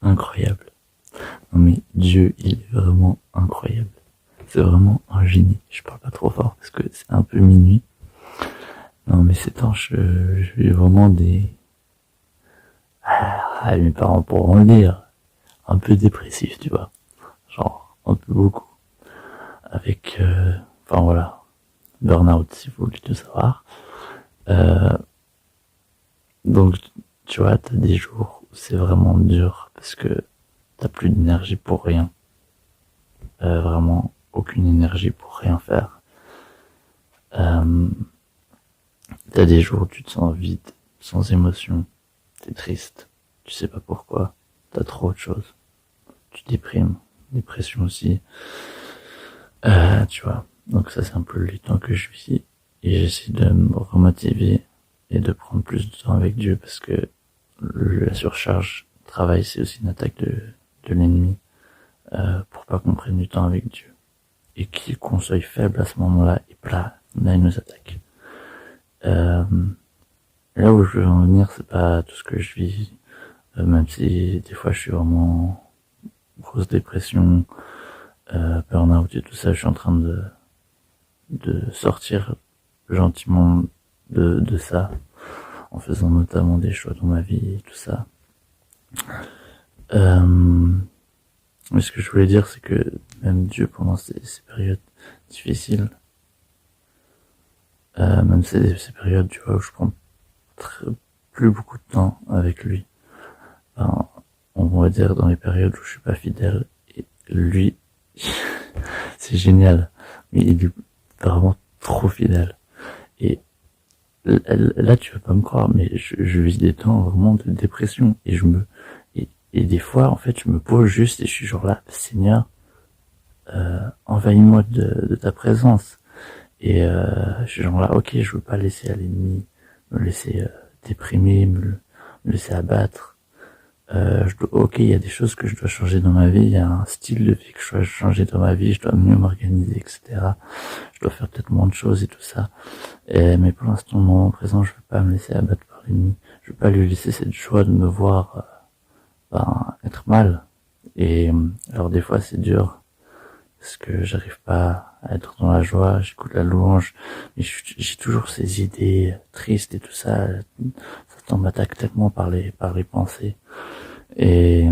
incroyable. Non mais Dieu, il est vraiment incroyable. C'est vraiment un génie. Je parle pas trop fort parce que c'est un peu minuit. Non mais ces temps, je vis vraiment des... mes parents pourront le dire. Un peu dépressif, tu vois. Genre, un peu beaucoup. Avec, enfin voilà, burn-out si vous voulez tout savoir. Donc, tu vois, t'as des jours où c'est vraiment dur parce que t'as plus d'énergie pour rien. Vraiment, aucune énergie pour rien faire. T'as des jours où tu te sens vide, sans émotion, t'es triste, tu sais pas pourquoi, t'as trop de choses. Tu déprimes, dépression aussi. Tu vois, donc ça c'est un peu le temps que je vis et j'essaie de me remotiver et de prendre plus de temps avec Dieu parce que la surcharge travail c'est aussi une attaque de l'ennemi pour pas qu'on prenne du temps avec Dieu et qu'on soit faible à ce moment-là et là il nous attaque. Là où je veux en venir, c'est pas tout ce que je vis, même si des fois je suis vraiment grosse dépression, burn-out et tout ça, je suis en train de sortir gentiment de ça, en faisant notamment des choix dans ma vie et tout ça. Mais ce que je voulais dire, c'est que même Dieu, pendant ces périodes difficiles, même ces périodes, tu vois, où je prends plus beaucoup de temps avec lui, ben, on va dire dans les périodes où je suis pas fidèle, et lui, c'est génial, mais il est vraiment trop fidèle. Et là, tu vas pas me croire, mais je vis des temps vraiment de dépression, et des fois, en fait, je me pose juste et je suis genre là, Seigneur, envahis-moi de ta présence. Et je suis genre là, ok, je veux pas laisser à l'ennemi me laisser déprimer, me laisser abattre. Ok, il y a des choses que je dois changer dans ma vie, il y a un style de vie que je dois changer dans ma vie, je dois mieux m'organiser, etc. Je dois faire peut-être moins de choses et tout ça. Mais pour l'instant, au moment présent, je veux pas me laisser abattre par l'ennemi. Je veux pas lui laisser cette joie de me voir être mal. Et alors des fois, c'est dur parce que j'arrive pas à être dans la joie, j'écoute la louange, mais j'ai toujours ces idées tristes et tout ça. Satan m'attaque tellement par les pensées. Et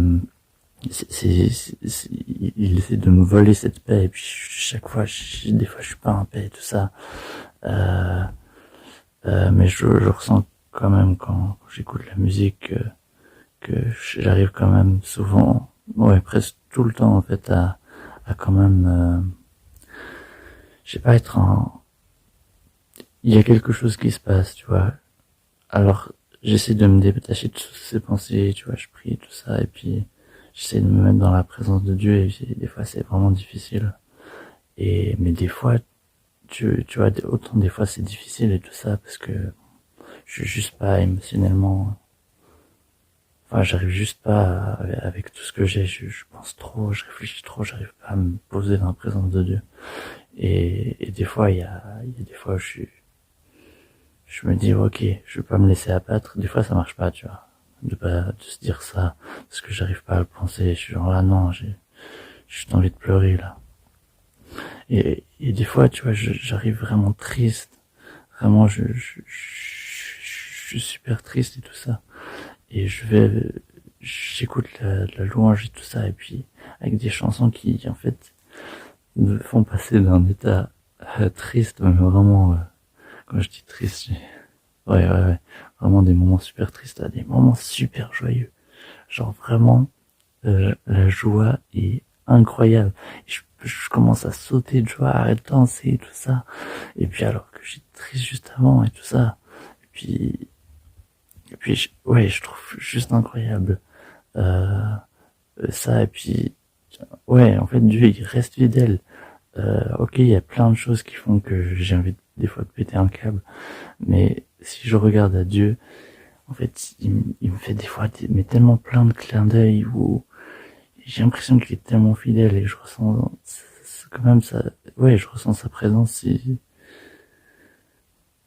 il essaie de me voler cette paix, et puis chaque fois, des fois je suis pas en paix et tout ça. Mais je ressens quand même quand j'écoute la musique que j'arrive quand même souvent, ouais, presque tout le temps en fait à quand même, je sais pas, être en... Il y a quelque chose qui se passe, tu vois. Alors, j'essaie de me détacher de toutes ces pensées, tu vois, je prie, tout ça, et puis j'essaie de me mettre dans la présence de Dieu, et puis, des fois c'est vraiment difficile. Mais des fois, tu vois, autant des fois c'est difficile et tout ça, parce que je suis juste pas émotionnellement... Enfin, j'arrive juste pas avec tout ce que j'ai, je pense trop, je réfléchis trop, j'arrive pas à me poser dans la présence de Dieu. Et des fois, il y a des fois où je me dis, ok, je vais pas me laisser abattre. Des fois, ça marche pas, tu vois. De se dire ça, parce que j'arrive pas à le penser. Je suis genre là, non, j'ai juste envie de pleurer, là. Et des fois, tu vois, j'arrive vraiment triste. Vraiment, je suis super triste et tout ça. Et j'écoute la louange et tout ça, et puis, avec des chansons qui, en fait, me font passer d'un état triste, mais vraiment, quand je dis triste, ouais, vraiment des moments super tristes à des moments super joyeux. Genre vraiment, la joie est incroyable. Je commence à sauter de joie, à danser et tout ça. Et puis alors que j'étais triste juste avant et tout ça. Et puis ouais, je trouve juste incroyable ça. Et puis ouais, en fait Dieu il reste fidèle. Ok, il y a plein de choses qui font que j'ai envie des fois de péter un câble, mais si je regarde à Dieu, en fait, il me fait des fois mais tellement plein de clins d'œil où j'ai l'impression qu'il est tellement fidèle et je ressens quand même ça, ouais, je ressens sa présence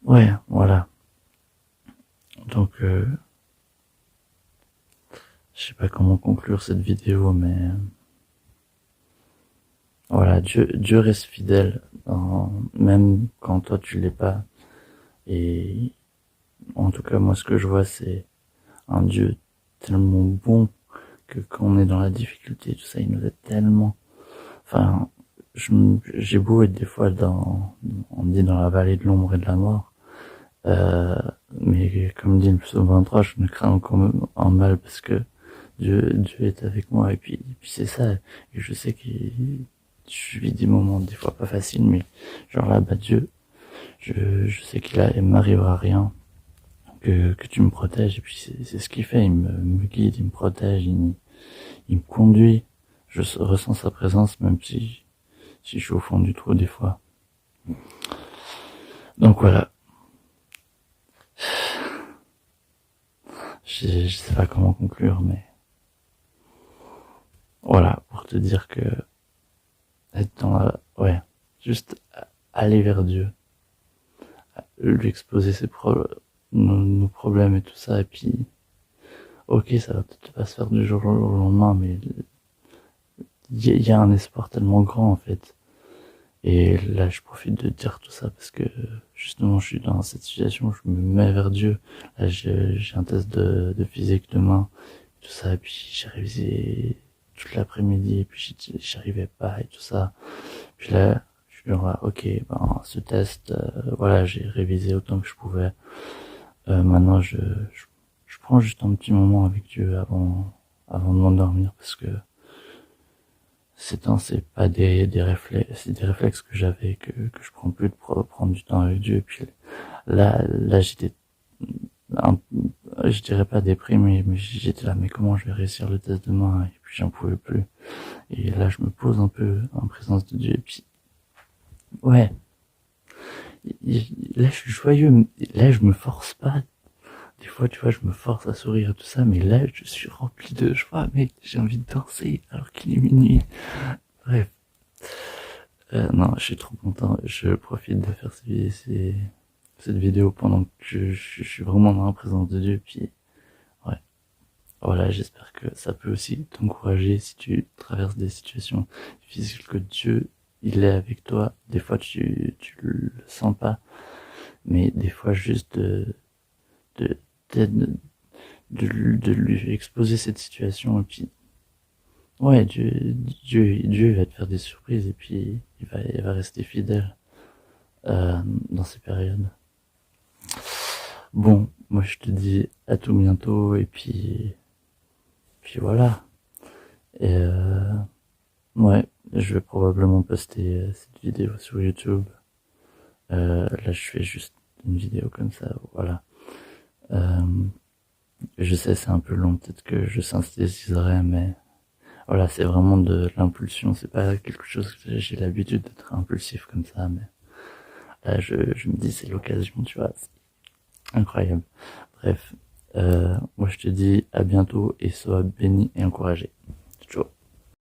ouais, voilà. Donc, je sais pas comment conclure cette vidéo, mais voilà, Dieu reste fidèle, même quand toi tu l'es pas. Et en tout cas, moi, ce que je vois, c'est un Dieu tellement bon que quand on est dans la difficulté, tout ça, il nous aide tellement. Enfin, j'ai beau être des fois on dit dans la vallée de l'ombre et de la mort, euh, mais comme dit le psaume 23, je me crains encore en mal parce que Dieu est avec moi et puis c'est ça. Et je sais je vis des moments des fois pas faciles, mais genre là, bah Dieu, je sais il m'arrivera rien, que tu me protèges et puis c'est ce qu'il fait, me guide, il me protège, il me conduit. Je ressens sa présence même si je suis au fond du trou des fois. Donc voilà, je sais pas comment conclure, mais voilà, pour te dire que être ouais, juste aller vers Dieu, lui exposer nos problèmes et tout ça, et puis ok, ça va peut-être pas se faire du jour au lendemain, mais il y a un espoir tellement grand en fait. Et là, je profite de dire tout ça parce que justement, je suis dans cette situation où je me mets vers Dieu. Là, j'ai un test de physique demain, tout ça, et puis j'ai révisé toute l'après-midi, et puis j'y arrivais pas et tout ça. Puis là, je suis genre, ok, ben ce test, voilà, j'ai révisé autant que je pouvais. Maintenant, je prends juste un petit moment avec Dieu avant de m'endormir parce que ces temps, c'est pas des réflexes, c'est des réflexes que j'avais, que je prends plus de prendre du temps avec Dieu. Et puis là, j'étais, je dirais pas déprimé, mais j'étais là, mais comment je vais réussir le test demain? Et puis j'en pouvais plus. Et là, je me pose un peu en présence de Dieu. Et puis, ouais, là, je suis joyeux. Là, je me force pas. Des fois, tu vois, je me force à sourire et tout ça, mais là, je suis rempli de joie, mec. J'ai envie de danser alors qu'il est minuit. Bref. Non, je suis trop content. Je profite de faire cette vidéo pendant que je suis vraiment dans la présence de Dieu. Puis, ouais. Voilà, j'espère que ça peut aussi t'encourager si tu traverses des situations difficiles, que Dieu, il est avec toi. Des fois, tu le sens pas, mais des fois, juste de, de, de lui exposer cette situation et puis, ouais, Dieu va te faire des surprises et puis il va rester fidèle dans ces périodes. Bon, moi je te dis à tout bientôt et puis voilà. Et ouais, je vais probablement poster cette vidéo sur YouTube. Là, je fais juste une vidéo comme ça, voilà. Euh, je sais, c'est un peu long, peut-être que je synthétiserai, mais voilà, c'est vraiment de l'impulsion. C'est pas quelque chose que j'ai l'habitude d'être impulsif comme ça, mais là, je me dis c'est l'occasion, tu vois. C'est incroyable. Bref, moi je te dis à bientôt et sois béni et encouragé.